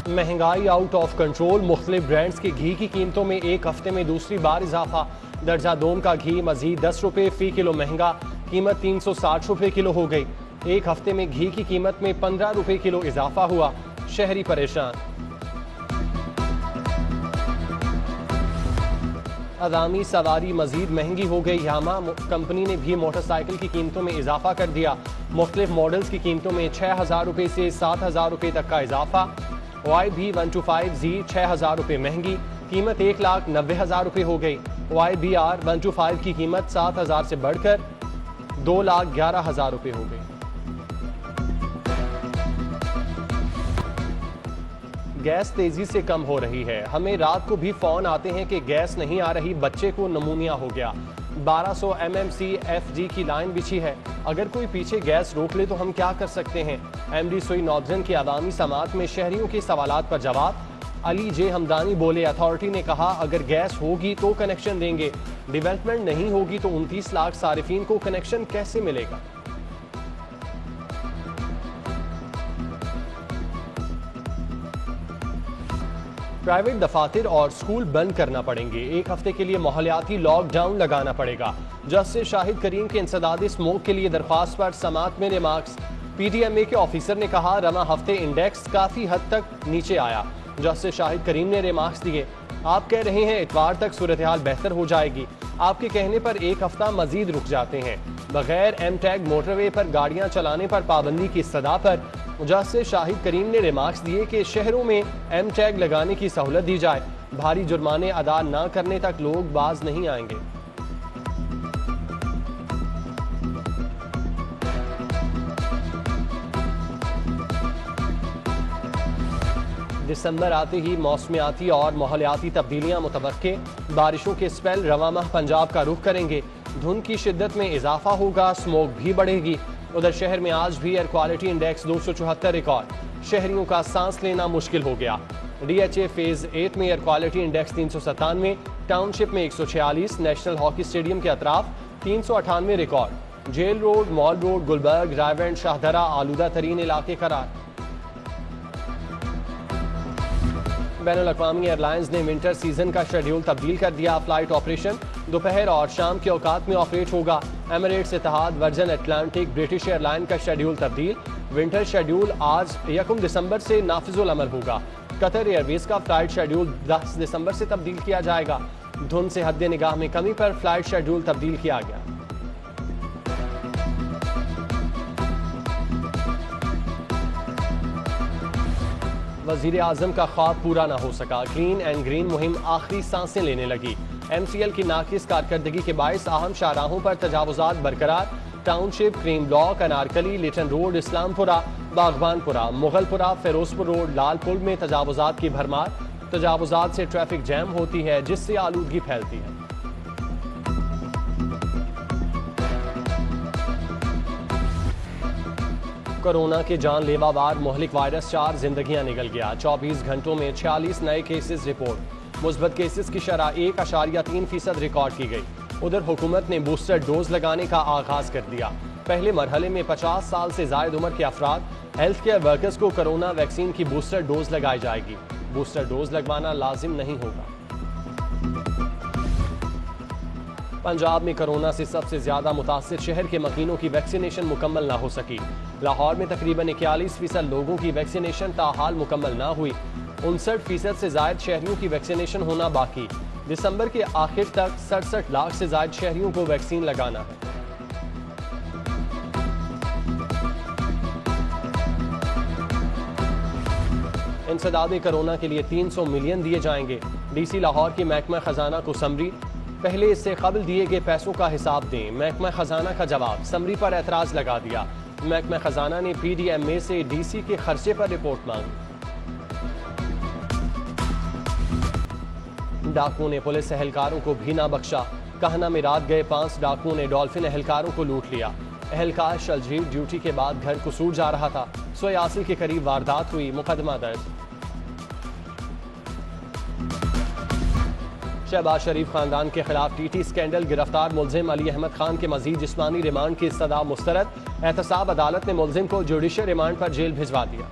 महंगाई out of control, मुख्तलिफ brands के घी की कीमतों में एक हफ्ते में दूसरी बार इजाफा। दर्जा दोम का घी मजीद 10 रुपए फी किलो महंगा, कीमत 360 रुपए किलो हो गई। एक हफ्ते में घी की कीमत में 15 रुपए किलो इजाफा हुआ, शहरी परेशान। अवामी सवारी मजीद महंगी हो गई, यामा कंपनी ने भी मोटरसाइकिल की कीमतों में इजाफा कर दिया। मुख्तलिफ मॉडल्स की कीमतों में 6,000 रुपए से 7,000 रुपए तक का इजाफा। YB125Z 6,000 रुपए महंगी, कीमत 1,90,000 रुपए हो गई। YBR125 की कीमत 7,000 से बढ़कर 2,11,000 रुपए हो गई। गैस तेजी से कम हो रही है, हमें रात को भी फोन आते हैं कि गैस नहीं आ रही, बच्चे को नमूनिया हो गया। 1200 mmC FG की लाइन बिछी है, अगर कोई पीछे गैस रोक ले तो हम क्या कर सकते हैं। MD सोई नॉर्दर्न की आवामी समात में शहरियों के सवालात पर जवाब। अली जे हमदानी बोले, अथॉरिटी ने कहा अगर गैस होगी तो कनेक्शन देंगे, डेवलपमेंट नहीं होगी तो 29 लाख सारिफीन को कनेक्शन कैसे मिलेगा। प्राइवेट दफातर और स्कूल बंद करना पड़ेंगे, एक हफ्ते के लिए माहौलियाती लॉकडाउन लगाना पड़ेगा। जस्टिस शाहिद करीम के इंसदाद स्मोक के लिए दरख्वास्त पर समात में रिमार्क्स। PTMA के ऑफिसर ने कहा रमा हफ्ते इंडेक्स काफी हद तक नीचे आया। जस्टिस शाहिद करीम ने रिमार्क्स दिए, आप कह रहे हैं इतवार तक सूरत हाल बेहतर हो जाएगी, आपके कहने पर एक हफ्ता मजीद रुक जाते हैं। बगैर M-टैग मोटरवे पर गाड़ियां चलाने पर पाबंदी की सदा पर जस्टिस शाहिद करीम ने रिमार्क्स दिए कि शहरों में M-टैग लगाने की सहूलत दी जाए, भारी जुर्माने अदा न करने तक लोग बाज नहीं आएंगे। दिसंबर आते ही मौसमियाती और माहौलियाती तब्दीलियां मुतवक्के, बारिशों के स्पेल रवा माह पंजाब का रुख करेंगे, धुंध की शिद्दत में इजाफा होगा, स्मोक भी बढ़ेगी। उधर शहर में आज भी एयर क्वालिटी इंडेक्स 274 रिकॉर्ड, शहरियों का सांस लेना मुश्किल हो गया। DHA फेज 8 में एयर क्वालिटी इंडेक्स 397, टाउनशिप में 146, नेशनल हॉकी स्टेडियम के अतराफ 398 record, jail road, mall road, Gulberg, Raiwind, Shahdara आलूदा तरीन इलाके करार। बैनुल अक़वामी एयरलाइंस ने विंटर सीजन का शेड्यूल तब्दील कर दिया, फ्लाइट ऑपरेशन दोपहर और शाम के औकात में ऑपरेट होगा। Emirates, Etihad, Virgin Atlantic, British airline का शेड्यूल तब्दील, विंटर शेड्यूल आज 1 दिसंबर से नाफिजुल अमल होगा। कतर एयरवेज का फ्लाइट शेड्यूल 10 दिसंबर से तब्दील किया जाएगा। धुंध से हद निगाह में कमी पर फ्लाइट शेड्यूल तब्दील किया गया। वजीर आजम का ख्वाब पूरा न हो सका, क्लीन एंड ग्रीन मुहिम आखिरी सांसें लेने लगी। MCL की नाकिस कारकर्दगी के बायस अहम शाहराहों पर तजावुजात बरकरार, township, Karim block, Anarkali, Lytton road, Islampura, Baghbanpura, Mughalpura, Ferozepur road, Lalpur में तजावुजात की भरमार। तजावुजात से ट्रैफिक जैम होती है जिससे आलूदगी फैलती है। कोरोना के जानलेवा वार मोहलिक वायरस 4 जिंदगियां निकल गया। 24 घंटों में 46 नए केसेस रिपोर्ट, मुस्बत केसेस की शरह 1.3% रिकॉर्ड की गई। उधर हुकूमत ने बूस्टर डोज लगाने का आगाज कर दिया। पहले मरहले में 50 साल से जायद उम्र के अफराद, हेल्थ केयर वर्कर्स को कोरोना वैक्सीन की बूस्टर डोज लगाई जाएगी। बूस्टर डोज लगवाना लाजिम नहीं होगा। पंजाब में कोरोना से सबसे ज्यादा मुतासिर शहर के मकीनों की वैक्सीनेशन मुकम्मल न हो सकी। लाहौर में तकरीबन 41% लोगों की वैक्सीनेशन ताहाल मुकम्मल न हुई। 59% से जायद शहरियों की वैक्सीनेशन होना बाकी। दिसंबर के आखिर तक 67 लाख से जायद शहरियों को वैक्सीन लगाना है। इंसदाद कोरोना के लिए 300 मिलियन दिए जाएंगे। DC लाहौर की महकमा खजाना को समरी, पहले इससे कबल दिए गए पैसों का हिसाब दें। महकमा खजाना का जवाब, समरी पर एतराज लगा दिया। महकमा खजाना ने PDMA से DC के खर्चे पर रिपोर्ट मांगी। डाकुओं ने पुलिस एहलकारों को भी ना बख्शा। कहना में रात गए 5 डाकुओं ने डॉल्फिन एहलकारों को लूट लिया। एहलकार शलजीव ड्यूटी के बाद घर कसूर जा रहा था। 180 के करीब वारदात हुई, मुकदमा दर्ज। शहबाज शरीफ खानदान के खिलाफ TT स्कैंडल, गिरफ्तार मुलजिम अली अहमद खान के मजीद जिस्मानी रिमांड की इस्तदा मुस्तरद। एहतसाब अदालत ने मुलजिम को जुडिशल रिमांड पर जेल भिजवा दिया।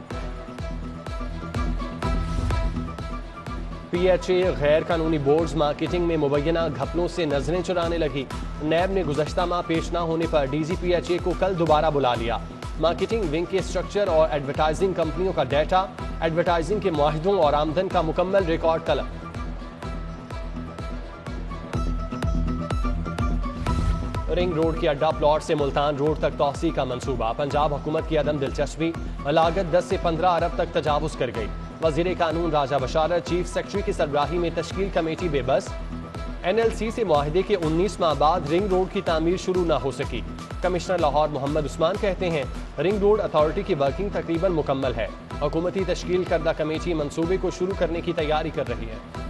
PHA गैर कानूनी बोर्ड्स मार्केटिंग में मुबैना घपलों से नजरें चुराने लगी। नैब ने गुज़श्ता माह पेश न होने पर DGPHA को कल दोबारा बुला लिया। मार्केटिंग विंग के स्ट्रक्चर और एडवर्टाइजिंग कंपनियों का डाटा, एडवर्टाइजिंग के मुआहिदों और आमदन का मुकम्मल रिकॉर्ड तलब। रिंग रोड के अड्डा प्लॉट से मुल्तान रोड तक तोसी का मंसूबा। पंजाब हुकूमत की अदम दिलचस्पी, लागत 10 से 15 अरब तक तजावुज कर गई। वजीर कानून राजा बशारत चीफ सेक्रेटरी की सरबराही में तश्कील कमेटी बेबस। NLC से मुआहिदे के 19 माह बाद रिंग रोड की तामीर शुरू न हो सकी। कमिश्नर लाहौर मोहम्मद उस्मान कहते हैं रिंग रोड अथॉरिटी की वर्किंग तकरीबन मुकम्मल है। हुकूमती तश्कील करदा कमेटी मंसूबे को शुरू करने की तैयारी कर रही है।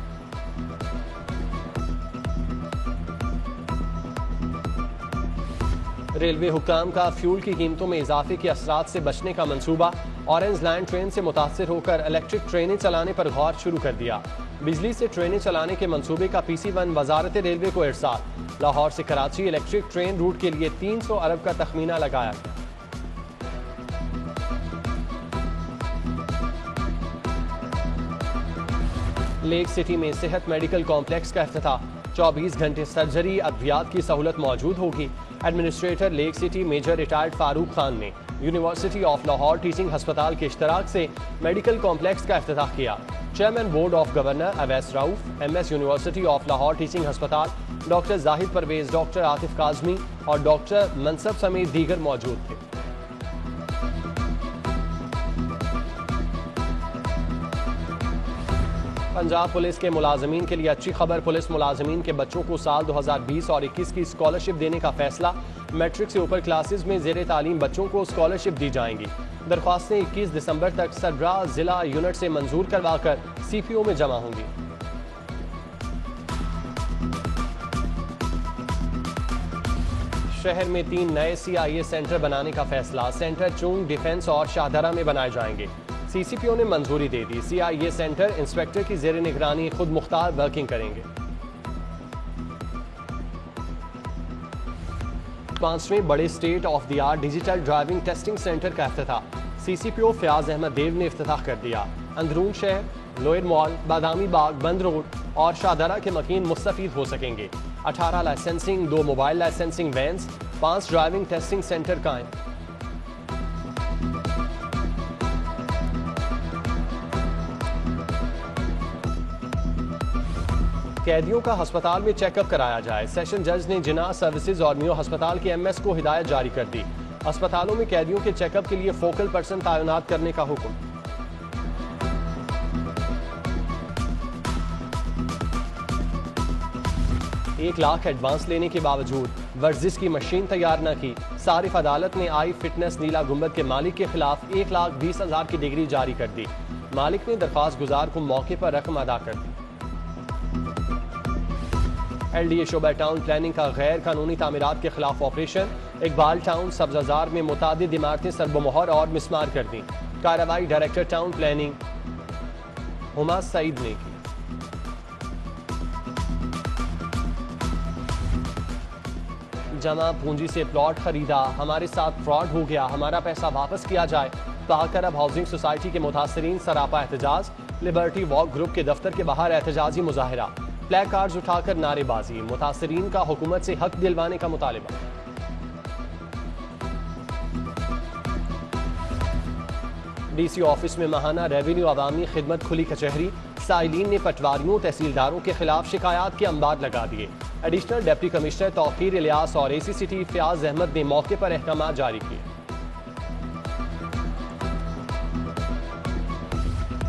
रेलवे हुक्काम का फ्यूल की कीमतों में इजाफे के असरात से बचने का मंसूबा। ऑरेंज लाइन ट्रेन से मुतासिर होकर इलेक्ट्रिक ट्रेनें चलाने पर गौर शुरू कर दिया। बिजली से ट्रेनें चलाने के मंसूबे का PC1 वजारत रेलवे को इरसाल। लाहौर से कराची इलेक्ट्रिक ट्रेन रूट के लिए 300 अरब का तखमीना लगाया गया। लेक सिटी में सेहत मेडिकल कॉम्प्लेक्स का इफ्तिताह। 24 घंटे सर्जरी अद्वियात की सहूलत मौजूद होगी। Administrator lake city major retired Farooq Khan ने यूनिवर्सिटी ऑफ लाहौर टीचिंग हस्पताल के इश्तराक से मेडिकल कॉम्प्लेक्स का इफ्तिताह किया। Chairman board of governor Awais Rauf, MS university of Lahore teaching हस्पताल डॉक्टर जाहिद परवेज, डॉक्टर आतिफ काजमी और डॉक्टर मनसब समेत दीगर मौजूद थे। पंजाब पुलिस के मुलाजमीन के लिए अच्छी खबर। पुलिस मुलाजमीन के बच्चों को साल 2020 और 21 की स्कॉलरशिप देने का फैसला। मैट्रिक से ऊपर क्लासेस में जेर तालीम बच्चों को स्कॉलरशिप दी जाएंगी। दरख्वास्तें 21 दिसंबर तक सदरा जिला यूनिट से मंजूर करवाकर CPO में जमा होंगी। शहर में 3 नए CIA सेंटर बनाने का फैसला। सेंटर चुंग, डिफेंस और शाहदरा में बनाए जाएंगे। CCPO ने मंजूरी दे दी। CIA सेंटर इंस्पेक्टर की जेर निगरानी खुद मुख्तार वर्किंग करेंगे। 5वें बड़े state of the art digital driving testing centre का इफ्तिताह। CCPO फयाज अहमद देव ने इफ्तिताह कर दिया। अंदरून शहर, लोयर मॉल, बादामी बाग, बंद रोड और शाहदरा के मकीन मुस्तफीद हो सकेंगे। 18 licensing, 2 mobile licensing vans, 5 driving testing centre कायम। कैदियों का अस्पताल में चेकअप कराया जाए। सेशन जज ने जिना सर्विसेज और मियो अस्पताल के MS को हिदायत जारी कर दी। अस्पतालों में कैदियों के चेकअप के लिए फोकल पर्सन तैनात करने का हुक्म। एक लाख एडवांस लेने के बावजूद वर्जिश की मशीन तैयार न की। सारिफ अदालत ने आई फिटनेस नीला गुंबद के मालिक के खिलाफ 1,20,000 की डिग्री जारी कर दी। मालिक ने दरख्वास्त गुजार को मौके पर रकम अदा कर दी। LDA शोबा टाउन प्लानिंग का गैर कानूनी तामीरात के खिलाफ ऑपरेशन। इकबाल टाउन सब्जाजार में मुतादिद इमारतें सरबोमोहर और मिसमार कर दी। कार्रवाई director town planning Huma Saeed ने की। जमा पूंजी से प्लॉट खरीदा, हमारे साथ फ्रॉड हो गया, हमारा पैसा वापस किया जाए। पाकर अब हाउसिंग सोसाइटी के मुतासरीन सरापा एहतजाज। लिबर्टी वॉक ग्रुप के दफ्तर के बाहर एहतजाजी मुजाहिरा। प्ले कार्ड्स उठाकर नारेबाजी। मुतासरीन का हुकूमत से हक दिलवाने का मुतालिबा। DC ऑफिस में महाना रेवेन्यू अवामी खिदमत खुली कचहरी। साइलिन ने पटवारियों तहसीलदारों के खिलाफ शिकायत के अंबार लगा दिए। Additional deputy commissioner Tauqeer Ilyas और ACCT फयाज अहमद ने मौके पर अहकाम जारी किए।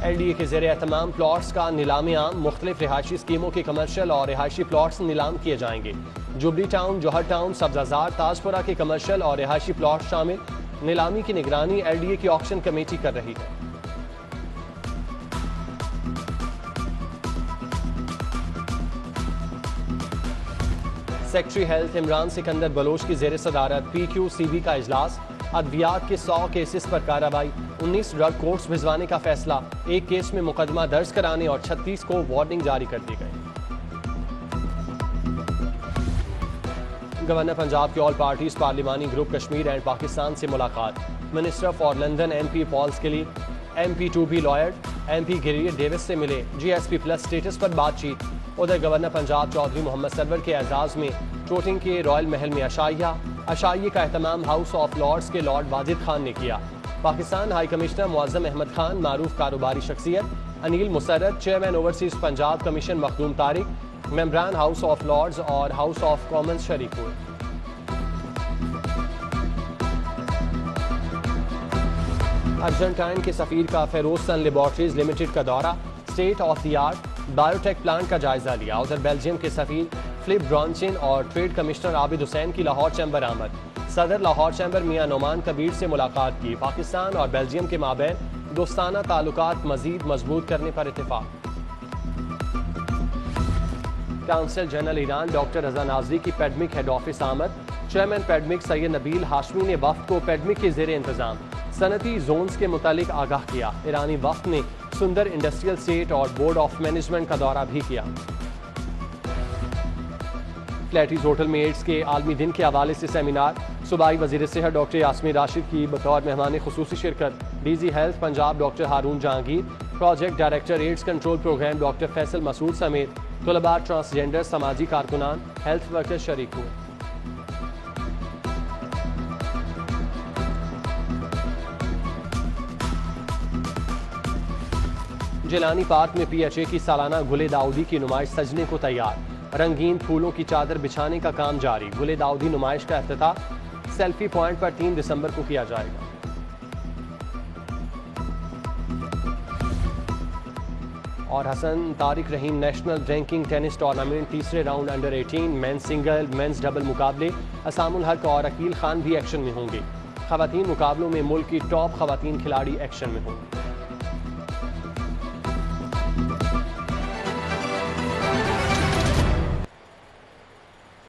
LDA के ज़ेरे एहतमाम प्लॉट्स का नीलाम आम। मुख्तलिफ रिहायशी स्कीमों के कमर्शियल और रिहायशी प्लॉट्स नीलाम किए जाएंगे। जुबली टाउन, जौहर टाउन, सब्जाजार, ताजपुरा के कमर्शियल और रिहायशी प्लॉट शामिल। नीलामी की निगरानी LDA की ऑक्शन कमेटी कर रही है। सेक्रेटरी हेल्थ इमरान सिकंदर बलोच की जेर सदारत PQCB का इजलास। अद्वियात के 100 केसेस पर कार्रवाई। 19 ड्रग कोर्ट्स भिजवाने का फैसला। एक केस में मुकदमा दर्ज कराने और 36 को वार्निंग जारी कर दी गई। गवर्नर पंजाब के ऑल पार्टीज पार्लिमानी ग्रुप कश्मीर एंड पाकिस्तान से मुलाकात। Minister for London MP Paul Skelly, MP2B lawyer MP गिरियर डेविस से मिले, GSP प्लस स्टेटस पर बातचीत। उधर गवर्नर पंजाब चौधरी मोहम्मद सरवर के एजाज में चोटिंग के रॉयल महल में अशाइये का एहतमाम हाउस ऑफ लॉर्ड्स के लॉर्ड वाजिद खान ने किया। पाकिस्तान हाई कमिश्नर मुअज्जम अहमद खान, मारूफ कारोबारी शख्सियत Anil Musarrat, chairman overseas Punjab commission Makhdoom Tariq, मेंबरान हाउस ऑफ लॉर्ड्स और हाउस ऑफ कॉमन्स शरीक हुए। अर्जेंटाइन के सफीर का फेरोसन लेबॉर्ट्रीज लिमिटेड का दौरा, state of the art biotech plant का जायजा लिया। उधर बेल्जियम के सफीर फिलिप ब्रॉन्चिन और ट्रेड कमिश्नर आबिद हुसैन की लाहौर चैम्बर आमद। सदर लाहौर चैम्बर मियां नोमान कबीर से मुलाकात की। पाकिस्तान और बेल्जियम के माबैन दोस्ताना ताल्लुकात मजीद मजबूत करने पर इत्तेफाक। काउंसिल जनरल ईरान डॉक्टर रजा नाजरी की पैडमिक हेड ऑफिस आमद। चेयरमैन पैडमिक सैयद नबील हाशमी ने वफ्द को पैडमिक के ज़ेरे इंतजाम सनती जोन्स के मुतालिक आगाह किया। ईरानी वफ्द ने सुंदर इंडस्ट्रियल स्टेट और बोर्ड ऑफ मैनेजमेंट का दौरा भी किया। फ्लैटीज होटल में एड्स के आलमी दिन के हवाले से सेमिनार, सूबाई वजीर सेहत डॉक्टर यास्मीन राशिद की बतौर मेहमान खुसूसी शिरकत। DG health Punjab doctor Haroon Jahangir, project director AIDS control programme doctor Faisal Masood समेत तलबा, ट्रांसजेंडर, समाजी कारकुनान, हेल्थ वर्कर शरीक हुए। जिलानी पार्क में PHA की सालाना गुले दाऊदी की नुमाइश सजने को तैयार। रंगीन फूलों की चादर बिछाने का काम जारी। गुले दाऊदी नुमाइश का इफ्तिताह सेल्फी पॉइंट पर 3 दिसंबर को किया जाएगा। और हसन तारिक रहीम नेशनल रैंकिंग टेनिस टूर्नामेंट तीसरे round under 18 men's single men's double मुकाबले असामुल हक और अकील खान भी एक्शन में होंगे। खवातीन मुकाबलों में मुल्क की टॉप खवातीन खिलाड़ी एक्शन में होंगे।